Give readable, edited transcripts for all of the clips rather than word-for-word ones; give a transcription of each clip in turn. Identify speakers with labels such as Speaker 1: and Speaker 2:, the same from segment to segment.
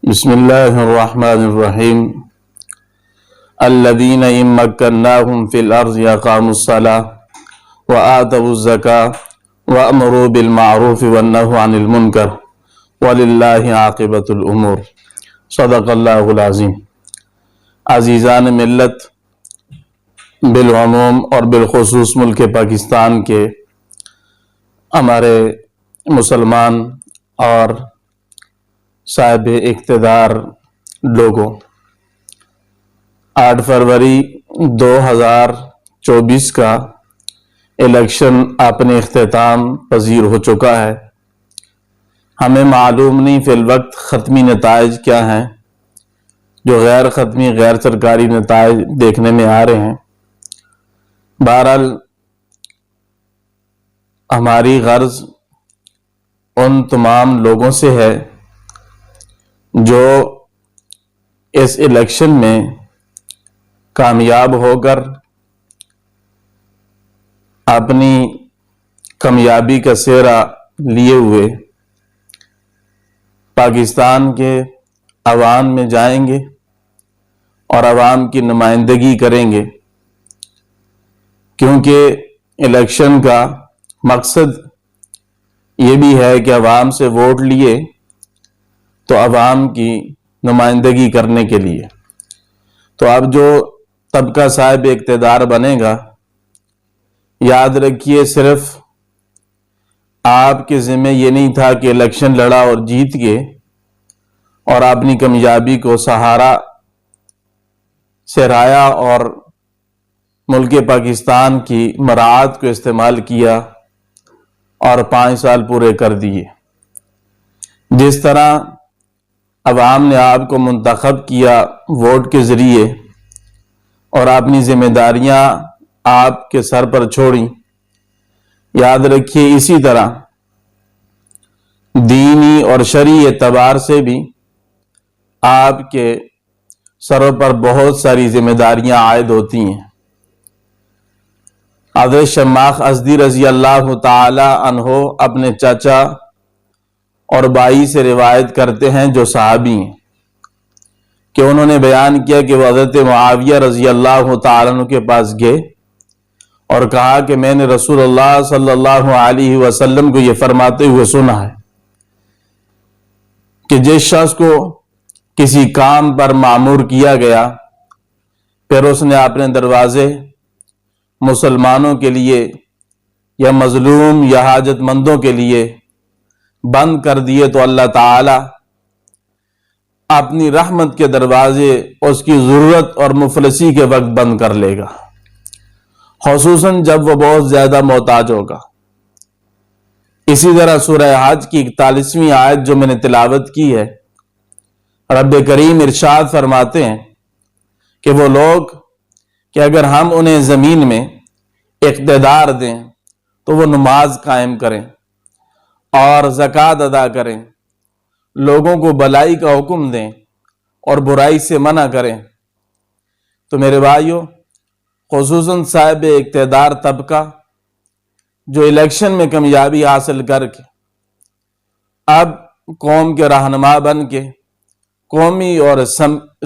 Speaker 1: بسم اللہ الرحمن الرحیم الذین ان مکناہم فی الارض اقاموا الصلاة وآتوا الزکاة وامروا بالمعروف والنہوا عن المنکر وللہ عاقبۃ الامور۔ صدق اللہ العظیم۔ عزیزان ملت، بالعموم اور بالخصوص ملک پاکستان کے ہمارے مسلمان اور صاحب اقتدار لوگوں، 8 فروری 2024 کا الیکشن اپنے اختتام پذیر ہو چکا ہے۔ ہمیں معلوم نہیں فی الوقت ختمی نتائج کیا ہیں، جو غیر ختمی غیر سرکاری نتائج دیکھنے میں آ رہے ہیں۔ بہرحال ہماری غرض ان تمام لوگوں سے ہے جو اس الیکشن میں کامیاب ہو کر اپنی کامیابی کا سہرا لیے ہوئے پاکستان کے عوام میں جائیں گے اور عوام کی نمائندگی کریں گے، کیونکہ الیکشن کا مقصد یہ بھی ہے کہ عوام سے ووٹ لیے تو عوام کی نمائندگی کرنے کے لیے۔ تو اب جو طبقہ صاحب اقتدار بنے گا، یاد رکھیے صرف آپ کے ذمہ یہ نہیں تھا کہ الیکشن لڑا اور جیت گئے اور اپنی کامیابی کو سہارا سہرایا اور ملک پاکستان کی مراعات کو استعمال کیا اور 5 سال پورے کر دیے۔ جس طرح عوام نے آپ کو منتخب کیا ووٹ کے ذریعے اور اپنی ذمہ داریاں آپ کے سر پر چھوڑیں، یاد رکھیے اسی طرح دینی اور شرعی اعتبار سے بھی آپ کے سروں پر بہت ساری ذمہ داریاں عائد ہوتی ہیں۔ حضرت شماخ ازدی رضی اللہ تعالی عنہ اپنے چچا اور بھائی سے روایت کرتے ہیں جو صحابی ہیں، کہ انہوں نے بیان کیا کہ وہ حضرت معاویہ رضی اللہ تعالیٰ عنہ کے پاس گئے اور کہا کہ میں نے رسول اللہ صلی اللہ علیہ وسلم کو یہ فرماتے ہوئے سنا ہے کہ جس شخص کو کسی کام پر مامور کیا گیا، پھر اس نے اپنے دروازے مسلمانوں کے لیے یا مظلوم یا حاجت مندوں کے لیے بند کر دیے، تو اللہ تعالی اپنی رحمت کے دروازے اس کی ضرورت اور مفلسی کے وقت بند کر لے گا، خصوصاً جب وہ بہت زیادہ محتاج ہوگا۔ اسی طرح سورہ حج کی 41ویں آیت جو میں نے تلاوت کی ہے، رب کریم ارشاد فرماتے ہیں کہ وہ لوگ کہ اگر ہم انہیں زمین میں اقتدار دیں تو وہ نماز قائم کریں اور زکوٰۃ ادا کریں، لوگوں کو بھلائی کا حکم دیں اور برائی سے منع کریں۔ تو میرے بھائیوں، خصوصاً صاحب اقتدار طبقہ جو الیکشن میں کامیابی حاصل کر کے اب قوم کے رہنما بن کے قومی اور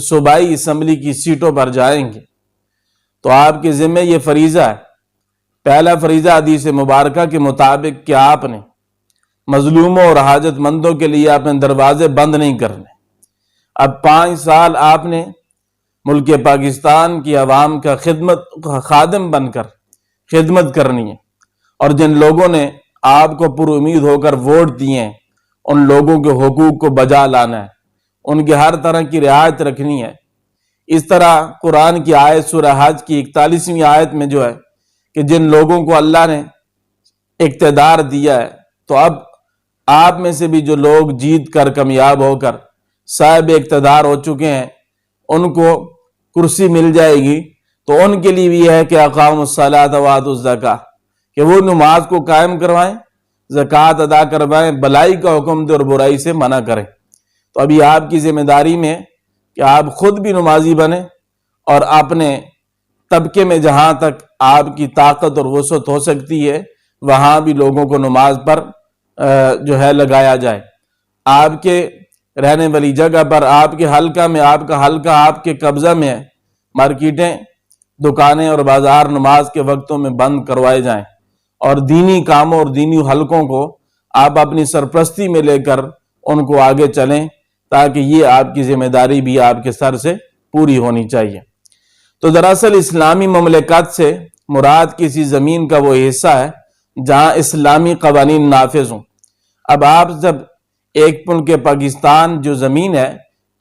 Speaker 1: صوبائی اسمبلی کی سیٹوں پر جائیں گے، تو آپ کے ذمہ یہ فریضہ ہے۔ پہلا فریضہ حدیث مبارکہ کے مطابق کہ آپ نے مظلوموں اور حاجت مندوں کے لیے اپنے دروازے بند نہیں کرنے۔ اب 5 سال آپ نے ملک پاکستان کی عوام کا خادم بن کر خدمت کرنی ہے، اور جن لوگوں نے آپ کو پر امید ہو کر ووٹ دیے ہیں، ان لوگوں کے حقوق کو بجا لانا ہے، ان کے ہر طرح کی رعایت رکھنی ہے۔ اس طرح قرآن کی آیت سورہ حج کی 41ویں آیت میں جو ہے کہ جن لوگوں کو اللہ نے اقتدار دیا ہے، تو اب آپ میں سے بھی جو لوگ جیت کر کامیاب ہو کر صاحب اقتدار ہو چکے ہیں، ان کو کرسی مل جائے گی، تو ان کے لیے بھی ہے کہ اقاموا الصلاۃ وآتوا الزکاۃ، کہ وہ نماز کو قائم کروائیں، زکوٰۃ ادا کروائیں، بھلائی کا حکم دیں اور برائی سے منع کریں۔ تو ابھی آپ کی ذمہ داری میں کہ آپ خود بھی نمازی بنیں اور اپنے طبقے میں جہاں تک آپ کی طاقت اور وسعت ہو سکتی ہے وہاں بھی لوگوں کو نماز پر جو ہے لگایا جائے۔ آپ کے رہنے والی جگہ پر، آپ کے حلقہ میں، آپ کا حلقہ آپ کے قبضہ میں ہے، مارکیٹیں، دکانیں اور بازار نماز کے وقتوں میں بند کروائے جائیں، اور دینی کاموں اور دینی حلقوں کو آپ اپنی سرپرستی میں لے کر ان کو آگے چلیں، تاکہ یہ آپ کی ذمہ داری بھی آپ کے سر سے پوری ہونی چاہیے۔ تو دراصل اسلامی مملکت سے مراد کسی زمین کا وہ حصہ ہے جہاں اسلامی قوانین نافذ ہوں۔ اب آپ جب ایک ملک پاکستان جو زمین ہے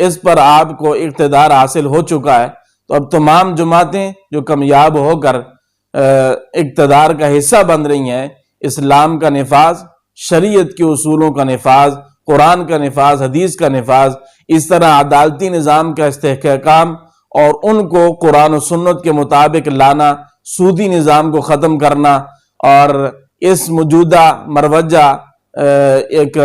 Speaker 1: اس پر آپ کو اقتدار حاصل ہو چکا ہے، تو اب تمام جماعتیں جو کامیاب ہو کر اقتدار کا حصہ بن رہی ہیں، اسلام کا نفاذ، شریعت کے اصولوں کا نفاذ، قرآن کا نفاذ، حدیث کا نفاذ، اس طرح عدالتی نظام کا استحکام اور ان کو قرآن و سنت کے مطابق لانا، سودی نظام کو ختم کرنا، اور اس موجودہ مروجہ ایک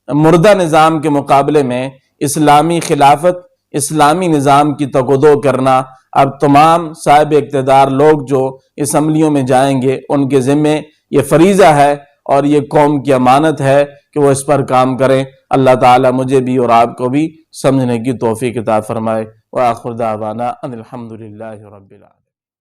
Speaker 1: مردہ نظام کے مقابلے میں اسلامی خلافت، اسلامی نظام کی تقدو کرنا، اب تمام صاحب اقتدار لوگ جو اسمبلیوں میں جائیں گے ان کے ذمے یہ فریضہ ہے اور یہ قوم کی امانت ہے کہ وہ اس پر کام کریں۔ اللہ تعالیٰ مجھے بھی اور آپ کو بھی سمجھنے کی توفیق عطا فرمائے۔ وآخر دعوانا ان الحمدللہ رب العالمین۔